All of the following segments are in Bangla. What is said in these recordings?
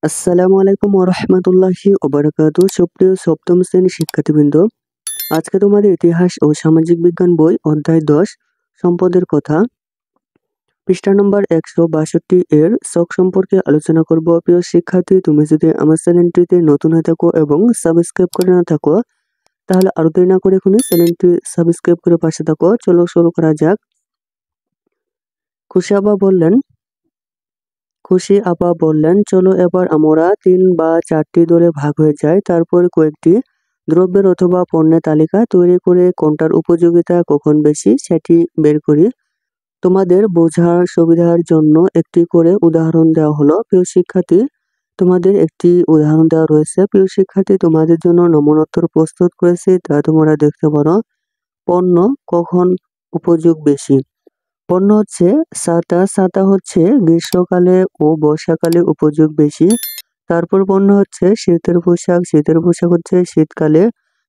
আসসালামু আলাইকুম ওয়া রাহমাতুল্লাহি ওয়া বারাকাতুহু। সুপ্রিয় সপ্তম শ্রেণীর শিক্ষার্থীবৃন্দ, আজকে তোমাদের ইতিহাস ও সামাজিক বিজ্ঞান বই অধ্যায় 10 সম্পদের কথা পৃষ্ঠা নম্বর 162 এর ছক সম্পর্কে আলোচনা করব। প্রিয় শিক্ষার্থী, তুমি যদি আমার চ্যানেলটিতে নতুন হয়ে থাকো এবং সাবস্ক্রাইব করে না থাকো, তাহলে আরো দেরি না করে এখনই চ্যানেলটি সাবস্ক্রাইব করে পাশে থাকো। চলো শুরু করা যাক। খুশি আপা বললেন, চলো এবার আমরা 3 বা 4টি দলে ভাগ হয়ে যাই। তারপর কয়েকটি দ্রব্যের অথবা পণ্যের তালিকা তৈরি করে কোনটার উপযোগিতা কখন বেশি সেটি বের করি। তোমাদের বোঝার সুবিধার জন্য একটি করে উদাহরণ দেওয়া হলো। প্রিয় শিক্ষার্থী, তোমাদের একটি উদাহরণ দেওয়া রয়েছে। প্রিয় শিক্ষার্থী, তোমাদের জন্য নমুনোত্তর প্রস্তুত করেছি, তা তোমরা দেখতে পারো। পণ্য কখন উপযোগ বেশি? পণ্য হচ্ছে ছাতা। ছাতা হচ্ছে গ্রীষ্মকালে ও বর্ষাকালে উপযোগ বেশি। তারপর পণ্য হচ্ছে শীতের পোশাক। শীতের পোশাক হচ্ছে শীতকালে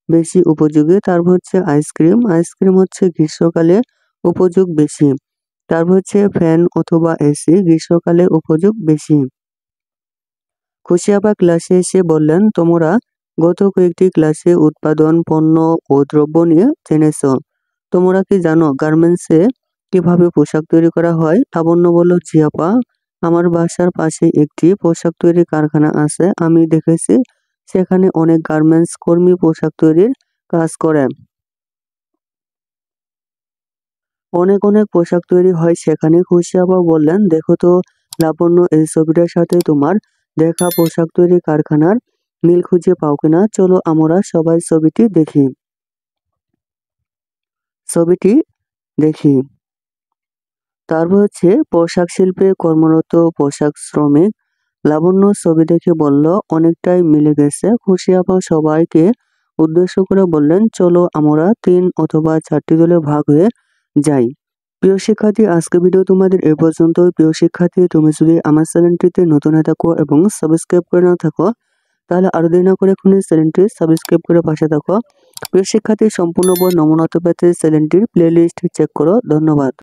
বেশি উপযোগী। তারপর হচ্ছে আইসক্রিম। আইসক্রিম হচ্ছে গ্রীষ্মকালে উপযোগ বেশি। তারপর হচ্ছে ফ্যান অথবা এসি, গ্রীষ্মকালে উপযোগ বেশি। খুশি আপা ক্লাসে এসে বললেন, তোমরা গত কয়েকটি ক্লাসে উৎপাদন, পণ্য ও দ্রব্য নিয়ে জেনেছ। তোমরা কি জানো গার্মেন্টসে কিভাবে পোশাক তৈরি করা হয়? লাবণ্য বলল, জি আপা, আমার বাসার পাশে একটি পোশাক তৈরির কারখানা আছে। আমি দেখেছি সেখানে অনেক গার্মেন্টস কর্মী পোশাক তৈরির কাজ করে। অনেক অনেক পোশাক তৈরি হয় সেখানে। খুশি আপা বললেন, দেখো তো লাবণ্য, এই ছবিটার সাথে তোমার দেখা পোশাক তৈরি কারখানার মিল খুঁজে পাও কিনা। চলো আমরা সবাই ছবিটি দেখি। তারপর হচ্ছে পোশাক শিল্পে কর্মরত পোশাক শ্রমিক। লাবণ্য ছবি দেখে বলল, অনেকটাই মিলে গেছে। খুশি আপা সবাইকে উদ্দেশ্য করে বললেন, চলো আমরা 3 অথবা 4টি দলে ভাগ হয়ে যাই। প্রিয় শিক্ষার্থী, আজকে ভিডিও তোমাদের এ পর্যন্ত। প্রিয় শিক্ষার্থী, তুমি যদি আমার চ্যানেলটিতে নতুন হয়ে থাকো এবং সাবস্ক্রাইব করে না থাকো, তাহলে আরো দেরি না করে এখনই চ্যানেলটি সাবস্ক্রাইব করে পাশে থাকো। প্রিয় শিক্ষার্থী, সম্পূর্ণ বই নমুনা পেতে চ্যানেলটির প্লেলিস্ট চেক করো। ধন্যবাদ।